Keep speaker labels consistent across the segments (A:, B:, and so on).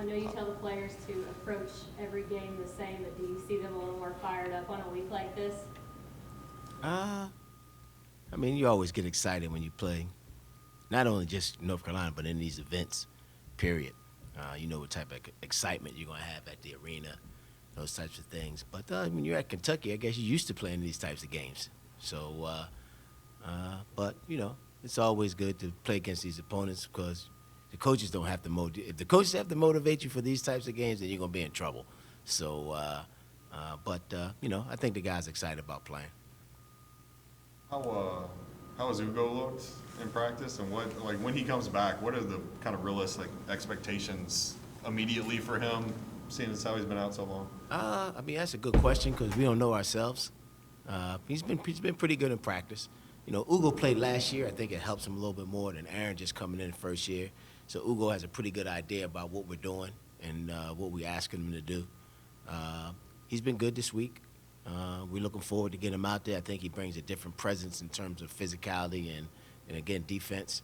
A: I know you tell the players to approach every game the same, but do you see them a little more fired up on a week like this?
B: I mean, you always get excited when you play, not only just North Carolina, but in these events, period. You know what type of excitement you're going to have at the arena, those types of things. But when you're at Kentucky, I guess you're used to playing these types of games. So, but, you know, it's always good to play against these opponents because the coaches don't have to motivate. If the coaches have to motivate you for these types of games, then you're going to be in trouble. So, you know, I think the guys are excited about playing.
C: How has Ugo looked in practice, and when he comes back, what are the kind of realistic expectations immediately for him, seeing as how he's been out so long?
B: I mean, that's a good question because we don't know ourselves. He's been pretty good in practice. You know, Ugo played last year. I think it helps him a little bit more than Aaron just coming in the first year. So Ugo has a pretty good idea about what we're doing and what we're asking him to do. He's been good this week. We're looking forward to getting him out there. I think he brings a different presence in terms of physicality and again, defense.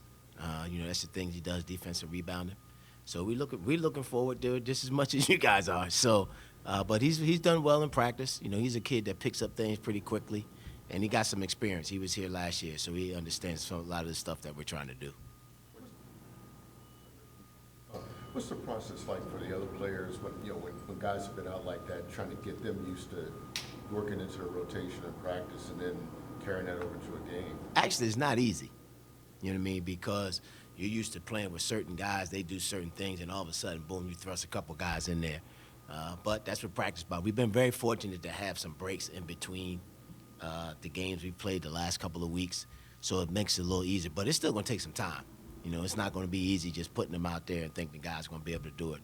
B: You know, that's the things he does, defensive rebounding. So we're looking forward to it just as much as you guys are. So, but he's done well in practice. You know, he's a kid that picks up things pretty quickly, and he got some experience. He was here last year, so he understands a lot of the stuff that we're trying to do.
D: What's the process like for the other players when guys have been out like that, trying to get them used to working into a rotation and practice and then carrying that over to a game?
B: Actually, it's not easy. You know what I mean? Because you're used to playing with certain guys, they do certain things, and all of a sudden, boom, you thrust a couple guys in there. But that's what practice is about. We've been very fortunate to have some breaks in between the games we've played the last couple of weeks, so it makes it a little easier. But it's still going to take some time. You know, it's not going to be easy just putting them out there and thinking the guy's going to be able to do it.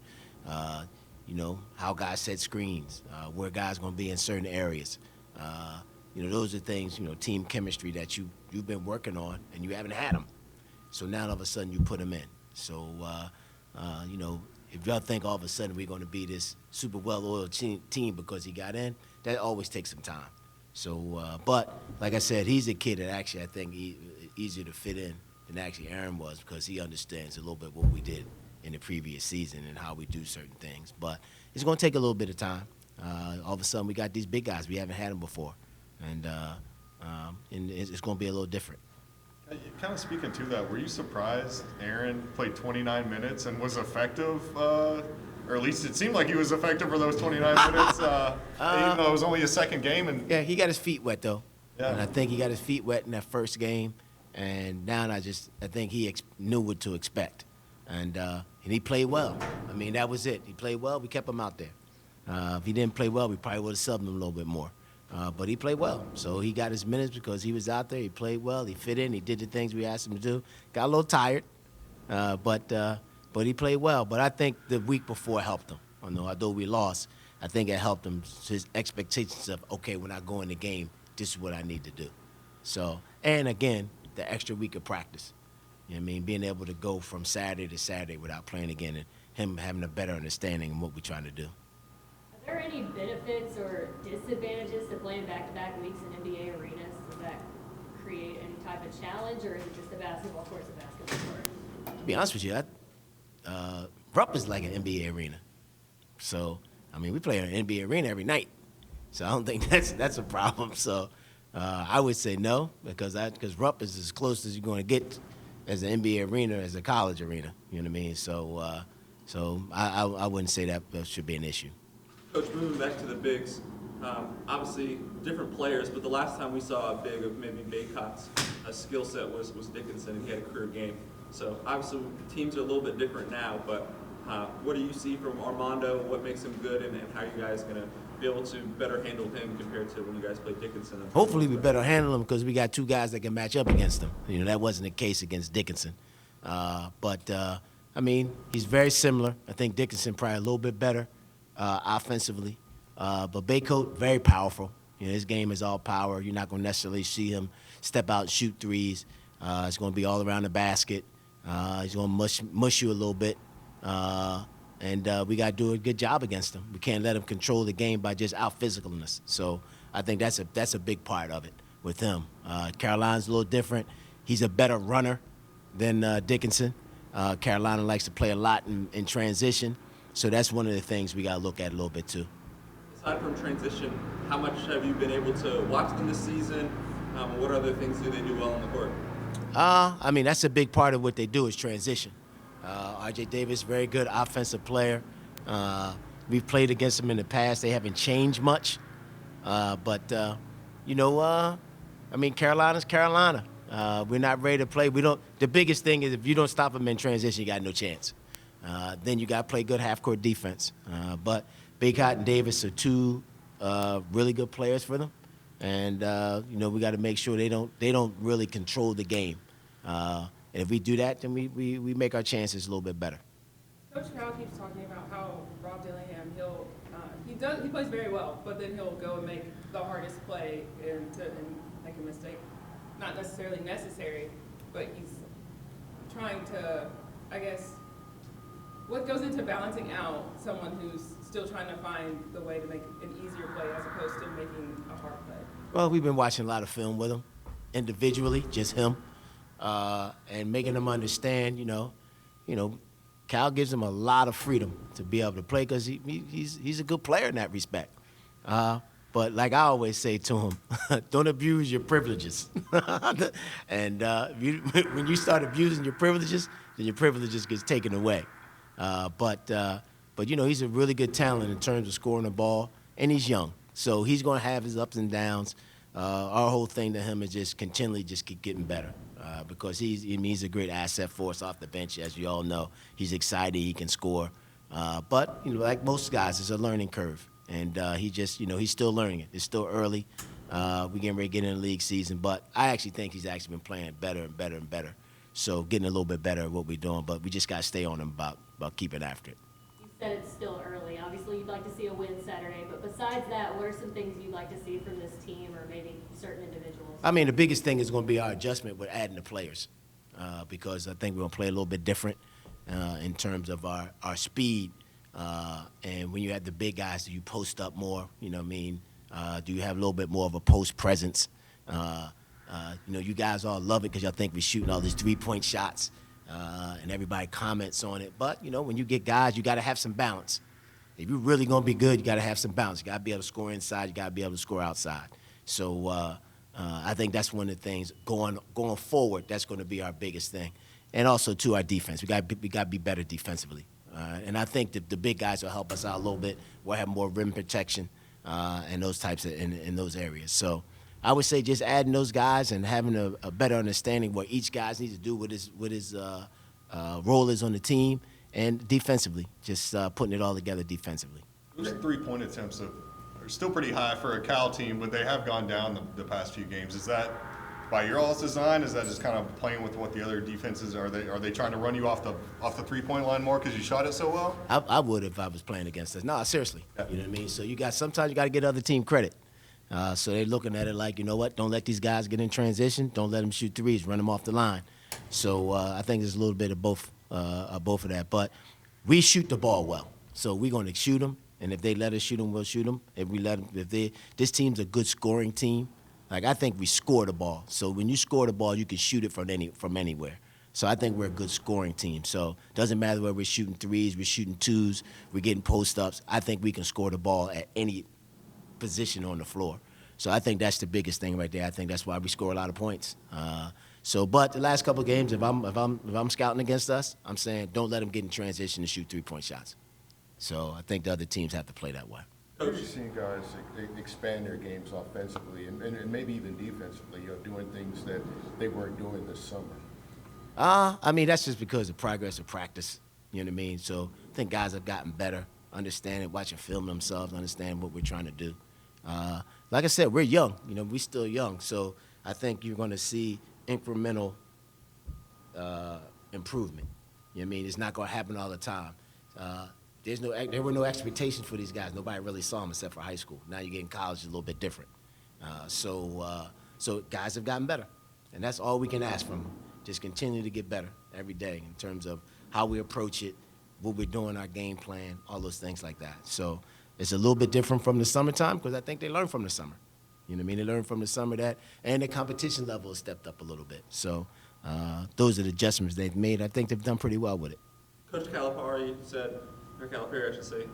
B: You know, how guys set screens, where guys going to be in certain areas. You know, those are things, you know, team chemistry that you've been working on and you haven't had them. So now all of a sudden you put them in. So, you know, if y'all think all of a sudden we're going to be this super well-oiled team because he got in, that always takes some time. So, but like I said, he's a kid that actually I think easier to fit in than actually Aaron was because he understands a little bit what we did in the previous season and how we do certain things. But it's going to take a little bit of time. All of a sudden we got these big guys. We haven't had them before. And it's going to be a little different.
C: Kind of speaking to that, were you surprised Aaron played 29 minutes and was effective? Or at least it seemed like he was effective for those 29 minutes, even though it was only his second game. And
B: yeah, he got his feet wet, though.
C: Yeah.
B: And I think he got his feet wet in that first game. And now I think he knew what to expect. And he played well. I mean, that was it. He played well. We kept him out there. If he didn't play well, we probably would have subbed him a little bit more. But he played well. So he got his minutes because he was out there. He played well. He fit in. He did the things we asked him to do. Got a little tired, but he played well. But I think the week before helped him. Although we lost, I think it helped him, his expectations of, okay, when I go in the game, this is what I need to do. So, and again, the extra week of practice. You know what I mean? Being able to go from Saturday to Saturday without playing again and him having a better understanding of what we're trying to do.
A: Are there any benefits or disadvantages to playing back-to-back weeks in NBA arenas? Does that create any type of challenge, or is it just a basketball court's a basketball court?
B: To be honest with you, Rupp is like an NBA arena. So, I mean, we play in an NBA arena every night. So I don't think that's a problem. So I would say no, because Rupp is as close as you're going to get as an NBA arena as a college arena. You know what I mean? So, I wouldn't say that should be an issue.
E: Coach, moving back to the bigs, obviously different players, but the last time we saw a big of maybe Baycott's skill set was Dickinson, and he had a career game. So obviously teams are a little bit different now, but what do you see from Armando? What makes him good, and how are you guys going to be able to better handle him compared to when you guys played Dickinson?
B: Hopefully we better handle him because we got two guys that can match up against him. You know, that wasn't the case against Dickinson. But I mean, he's very similar. I think Dickinson probably a little bit better offensively. But Baycoat, very powerful. You know, his game is all power. You're not going to necessarily see him step out and shoot threes. It's going to be all around the basket. He's going to mush you a little bit. And we got to do a good job against him. We can't let him control the game by just out-physicalness. So I think that's a big part of it with him. Carolina's a little different. He's a better runner than Dickinson. Carolina likes to play a lot in transition. So that's one of the things we got to look at a little bit too.
E: Aside from transition, how much have you been able to watch them this season? What other things do they do well on the court?
B: I mean, that's a big part of what they do is transition. R.J. Davis, very good offensive player. We've played against them in the past. They haven't changed much. But I mean, Carolina's Carolina. We're not ready to play. The biggest thing is if you don't stop them in transition, you got no chance. Then you got to play good half-court defense. But Baycott and Davis are two really good players for them. And, we got to make sure they don't really control the game. And if we do that, then we make our chances a little bit better.
F: Coach Cal keeps talking about how Rob Dillingham, he plays very well, but then he'll go and make the hardest play and make a mistake. Not necessarily necessary, but he's trying to, I guess, what goes into balancing out someone who's still trying to find the way to make an easier play as opposed to making a hard play?
B: Well, we've been watching a lot of film with him, individually, just him, and making him understand, Cal gives him a lot of freedom to be able to play because he's a good player in that respect. But like I always say to him, don't abuse your privileges. And when you start abusing your privileges, then your privileges gets taken away. But he's a really good talent in terms of scoring the ball, and he's young. So he's going to have his ups and downs. Our whole thing to him is just continually just keep getting better. Because he's a great asset for us off the bench, as you all know. He's excited, he can score. But like most guys, it's a learning curve. And he's still learning it. It's still early. We're getting ready to get in the league season. But I actually think he's actually been playing better and better and better. So getting a little bit better at what we're doing. But we just got to stay on him about keeping after it.
A: You said it's still early. Obviously, you'd like to see a win Saturday. But besides that, what are some things you'd like to see from this team or maybe certain individuals?
B: I mean, the biggest thing is going to be our adjustment with adding the players. Because I think we're going to play a little bit different in terms of our speed. And when you have the big guys, do you post up more? Do you have a little bit more of a post presence? You guys all love it because y'all think we're shooting all these three-point shots, and everybody comments on it. But, when you get guys, you got to have some balance. If you're really going to be good, you got to have some balance. You got to be able to score inside. You got to be able to score outside. So I think that's one of the things going forward. That's going to be our biggest thing, and also to our defense. We got to be better defensively. And I think that the big guys will help us out a little bit. We'll have more rim protection and those types of in those areas. So I would say just adding those guys and having a better understanding what each guy needs to do, what his role is on the team, and defensively, just putting it all together defensively.
C: Those three-point attempts are still pretty high for a Cal team, but they have gone down the past few games. Is that by your all's design? Is that just kind of playing with what the other defenses are? They trying to run you off the three-point line more because you shot it so well?
B: I would if I was playing against us. No, seriously.
C: Yeah.
B: You know what I mean? So sometimes you got to get other team credit. So they're looking at it like, you know what? Don't let these guys get in transition. Don't let them shoot threes. Run them off the line. So I think there's a little bit of both of that. But we shoot the ball well. So we're going to shoot them. And if they let us shoot them, we'll shoot them. This team's a good scoring team. Like, I think we score the ball. So when you score the ball, you can shoot it from anywhere. So I think we're a good scoring team. So it doesn't matter whether we're shooting threes, we're shooting twos, we're getting post-ups. I think we can score the ball at any position on the floor. So I think that's the biggest thing right there. I think that's why we score a lot of points. But the last couple of games, if I'm scouting against us, I'm saying don't let them get in transition and shoot three-point shots. So I think the other teams have to play that way.
D: Coach, you've seen guys expand their games offensively and maybe even defensively, doing things that they weren't doing this summer.
B: I mean, that's just because of progress of practice. You know what I mean? So I think guys have gotten better, understanding, watching film themselves, understand what we're trying to do. Like I said, we're young. We're still young. So I think you're going to see incremental improvement. You know what I mean? It's not going to happen all the time. There were no expectations for these guys. Nobody really saw them except for high school. Now you get in college, it's a little bit different. So guys have gotten better, and that's all we can ask from them. Just continue to get better every day in terms of how we approach it, what we're doing, our game plan, all those things like that. So it's a little bit different from the summertime because I think they learned from the summer. You know what I mean? They learned from the summer that, and the competition level has stepped up a little bit. So those are the adjustments they've made. I think they've done pretty well with it.
E: Coach Calipari said or Calipari, I should say,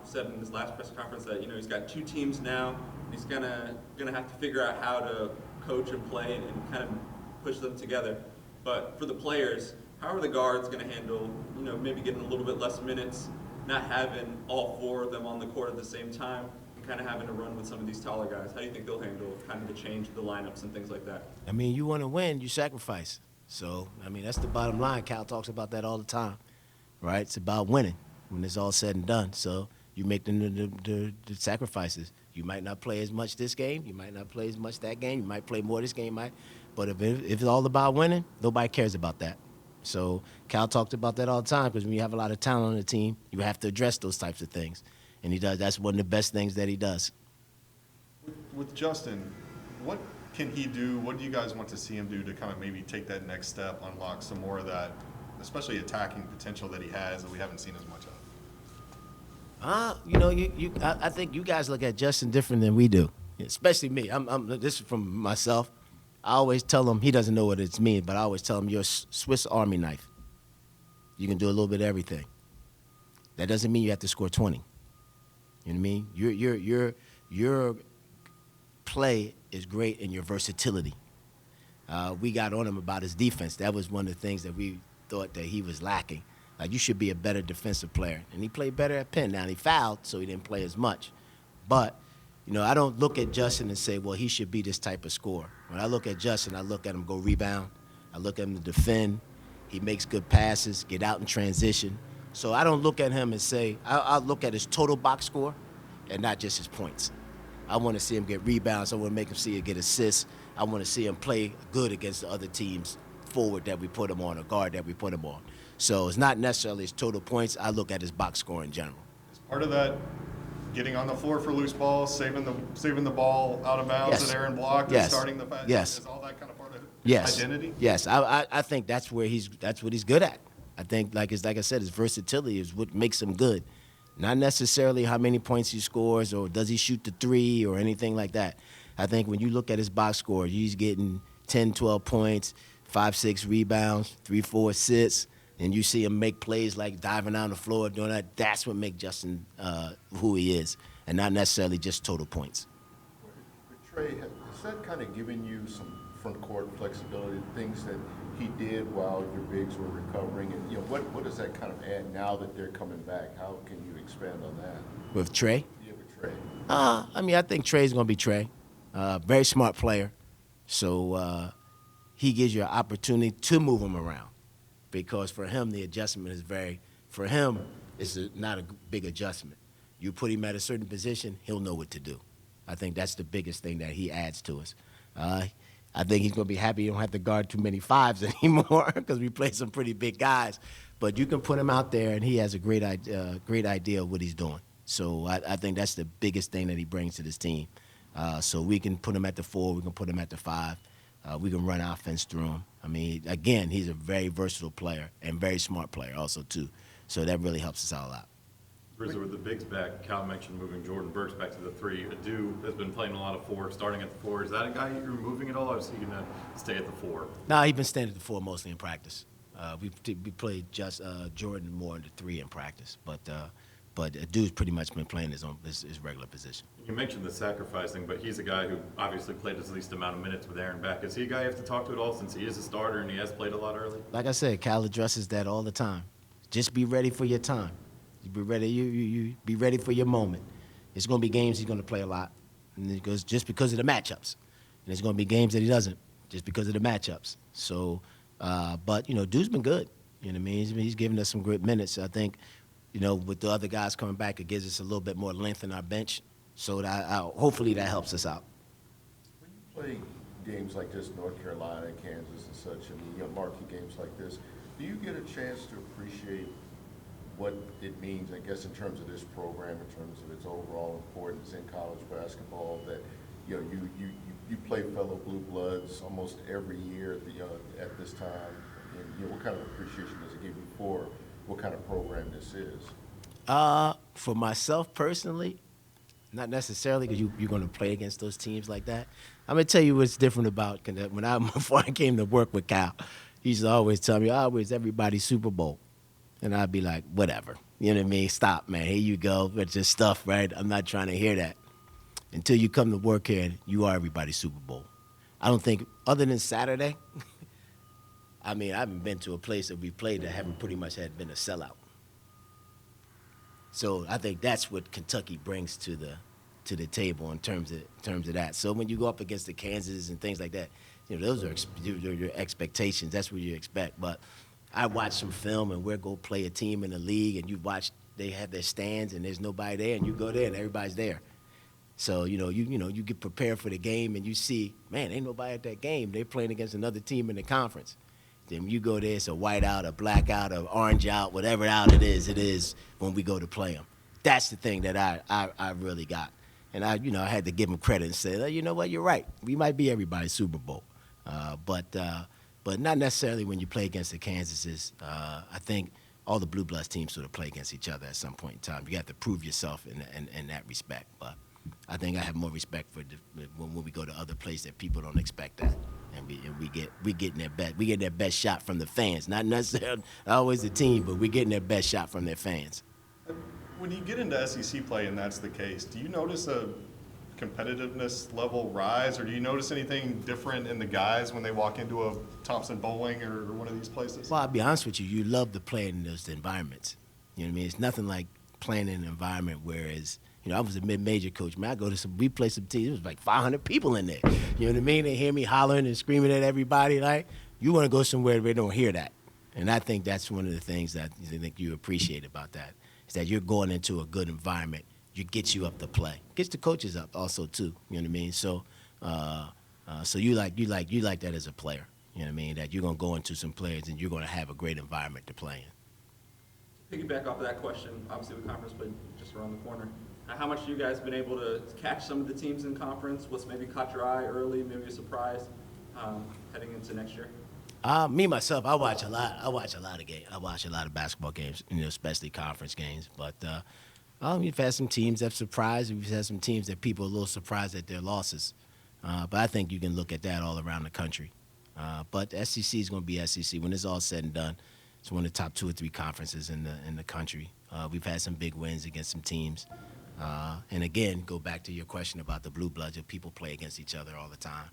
E: said in his last press conference that he's got 2 teams now. And he's gonna have to figure out how to coach and play and kind of push them together. But for the players, how are the guards going to handle maybe getting a little bit less minutes, not having all 4 of them on the court at the same time, and kind of having to run with some of these taller guys? How do you think they'll handle kind of the change of the lineups and things like that?
B: I mean, you want to win, you sacrifice. So, I mean, that's the bottom line. Cal talks about that all the time, right? It's about winning when it's all said and done. So you make the sacrifices. You might not play as much this game. You might not play as much that game. You might play more this game. But if it's all about winning, nobody cares about that. So Cal talked about that all the time, because when you have a lot of talent on the team, you have to address those types of things. And he does. That's one of the best things that he does.
C: With Justin, what can he do? What do you guys want to see him do to kind of maybe take that next step, unlock some more of that, especially attacking potential that he has that we haven't seen as much of?
B: I think you guys look at Justin different than we do, especially me. This is from myself. I always tell him, he doesn't know what it means, but I always tell him you're a Swiss Army knife. You can do a little bit of everything. That doesn't mean you have to score 20. You know what I mean? Your play is great in your versatility. We got on him about his defense. That was one of the things that we thought that he was lacking. Like, you should be a better defensive player. And he played better at Penn. Now, he fouled, so he didn't play as much. But, I don't look at Justin and say, well, he should be this type of scorer. When I look at Justin, I look at him go rebound. I look at him to defend. He makes good passes, get out in transition. So I don't look at him and say, I look at his total box score and not just his points. I want to see him get rebounds. I want to make him see him get assists. I want to see him play good against the other teams forward that we put him on, or guard that we put him on. So it's not necessarily his total points. I look at his box score in general.
C: Is part of that getting on the floor for loose balls, saving the ball out of bounds
B: Yes.
C: that Aaron blocked,
B: Yes.
C: and starting the pass?
B: Yes.
C: Is all that kind of part of
B: Yes.
C: identity?
B: Yes, I think that's what he's good at. I think, like I said, his versatility is what makes him good. Not necessarily how many points he scores or does he shoot the three or anything like that. I think when you look at his box score, he's getting 10, 12 points, 5, 6 rebounds, 3, 4 assists, and you see him make plays like diving down the floor, doing that. That's what makes Justin who he is, and not necessarily just total points.
D: But Trey, has that kind of given you some front court flexibility, things that he did while your bigs were recovering? And what does that kind of add now that they're coming back? How can you expand on that?
B: With Trey?
D: Yeah, with Trey.
B: I think Trey's going to be Trey. Very smart player. So he gives you an opportunity to move him around, because for him, the adjustment is not a big adjustment. You put him at a certain position, he'll know what to do. I think that's the biggest thing that he adds to us. I think he's going to be happy he don't have to guard too many fives anymore, because we play some pretty big guys. But you can put him out there, and he has a great idea of what he's doing. So I think that's the biggest thing that he brings to this team. So we can put him at the 4, we can put him at the 5. We can run offense through him. I mean, again, he's a very versatile player and very smart player also, too. So that really helps us out a lot.
G: Bruiser, with the bigs back, Cal mentioned moving Jordan Burks back to the 3. Adu has been playing a lot of 4, starting at the 4. Is that a guy you're moving at all, or is he going to stay at the 4?
B: No, he's been staying at the 4 mostly in practice. We played just Jordan more in the 3 in practice, but Adu's pretty much been playing his regular position.
G: You mentioned the sacrificing, but he's a guy who obviously played his least amount of minutes with Aaron back. Is he a guy you have to talk to at all, since he is a starter and he has played a lot early?
B: Like I said, Cal addresses that all the time. Just be ready for your time. You be ready. You be ready for your moment. It's going to be games he's going to play a lot, and it goes just because of the matchups. And there's going to be games that he doesn't, just because of the matchups. So, but Dude's been good. You know what I mean? He's giving us some great minutes. I think, with the other guys coming back, it gives us a little bit more length in our bench. So that hopefully that helps us out.
D: When you play games like this, North Carolina, Kansas, and such, marquee games like this, do you get a chance to appreciate what it means, I guess, in terms of this program, in terms of its overall importance in college basketball, that you play fellow blue bloods almost every year at this time, and what kind of appreciation does it give you for what kind of program this is?
B: For myself personally, not necessarily, because you're going to play against those teams like that. I'm going to tell you what's different about before I came to work with Cal. He used to always tell me, everybody's Super Bowl. And I'd be like, whatever. You know what I mean? Stop, man. Here you go. That's just stuff, right? I'm not trying to hear that. Until you come to work here, you are everybody's Super Bowl. I don't think, other than Saturday, I mean, I haven't been to a place that we played that haven't pretty much had been a sellout. So I think that's what Kentucky brings to the table in terms of that. So when you go up against the Kansas and things like that, you know, those are your expectations. That's what you expect. But I watch some film and we'll go play a team in the league and you watch they have their stands and there's nobody there and you go there and everybody's there. So you get prepared for the game and you see, man, ain't nobody at that game. They're playing against another team in the conference. Then when you go there, it's a white out, a black out, a orange out, whatever out it is when we go to play them. That's the thing that I really got. And I had to give them credit and say, you know what, you're right. We might be everybody's Super Bowl. But not necessarily when you play against the Kansases. I think all the Blue Bloods teams sort of play against each other at some point in time. You have to prove yourself in that respect. But I think I have more respect for when we go to other places that people don't expect that. And we getting their best shot from the fans. Not necessarily always the team, but we're getting their best shot from their fans.
C: When you get into SEC play and that's the case, do you notice a competitiveness level rise, or do you notice anything different in the guys when they walk into a Thompson Bowling or one of these places?
B: Well, I'll be honest with you. You love to play in those environments. You know what I mean? It's nothing like playing in an environment whereas, I was a mid-major coach. Man, we play some teams. It was like 500 people in there. You know what I mean? They hear me hollering and screaming at everybody. Like, you want to go somewhere where they don't hear that. And I think that's one of the things that I think you appreciate about that, is that you're going into a good environment. You get you up to play. Gets the coaches up also too. You know what I mean? So, so you like that as a player. You know what I mean? That you're gonna go into some players and you're gonna have a great environment to play in.
E: Piggyback off of that question, obviously the conference play just around the corner. How much have you guys been able to catch some of the teams in conference? What's maybe caught your eye early, maybe a surprise heading into next year?
B: Me myself, I watch a lot of games. I watch a lot of basketball games, especially conference games. But we've had some teams that have surprised. We've had some teams that people are a little surprised at their losses. But I think you can look at that all around the country. But SEC is going to be SEC. When it's all said and done, it's one of the top 2 or 3 conferences in the country. We've had some big wins against some teams. And again, go back to your question about the Blue Bloods. People play against each other all the time.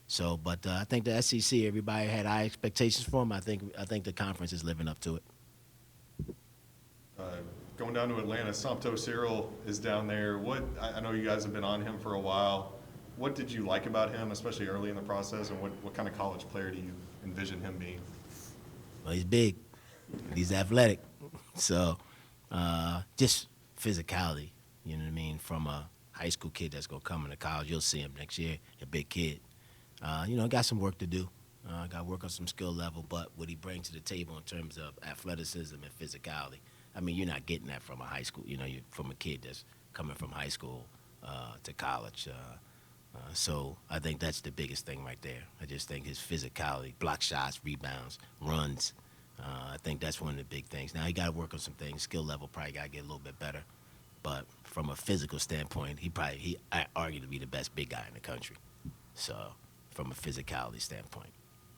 B: So, but I think the SEC, everybody had high expectations for them. I think the conference is living up to it.
C: Going down to Atlanta, Somto Cyril is down there. I know you guys have been on him for a while. What did you like about him, especially early in the process, and what kind of college player do you envision him being?
B: Well, he's big. He's athletic. So, just physicality, you know what I mean? From a high school kid that's going to come into college, you'll see him next year, a big kid. Got some work to do. Got to work on some skill level, but what he brings to the table in terms of athleticism and physicality, I mean, you're not getting that from a high school, you're from a kid that's coming from high school to college. So I think that's the biggest thing right there. I just think his physicality, block shots, rebounds, runs, I think that's one of the big things. Now, he got to work on some things. Skill level probably got to get a little bit better. But from a physical standpoint, I argue to be the best big guy in the country. So from a physicality standpoint.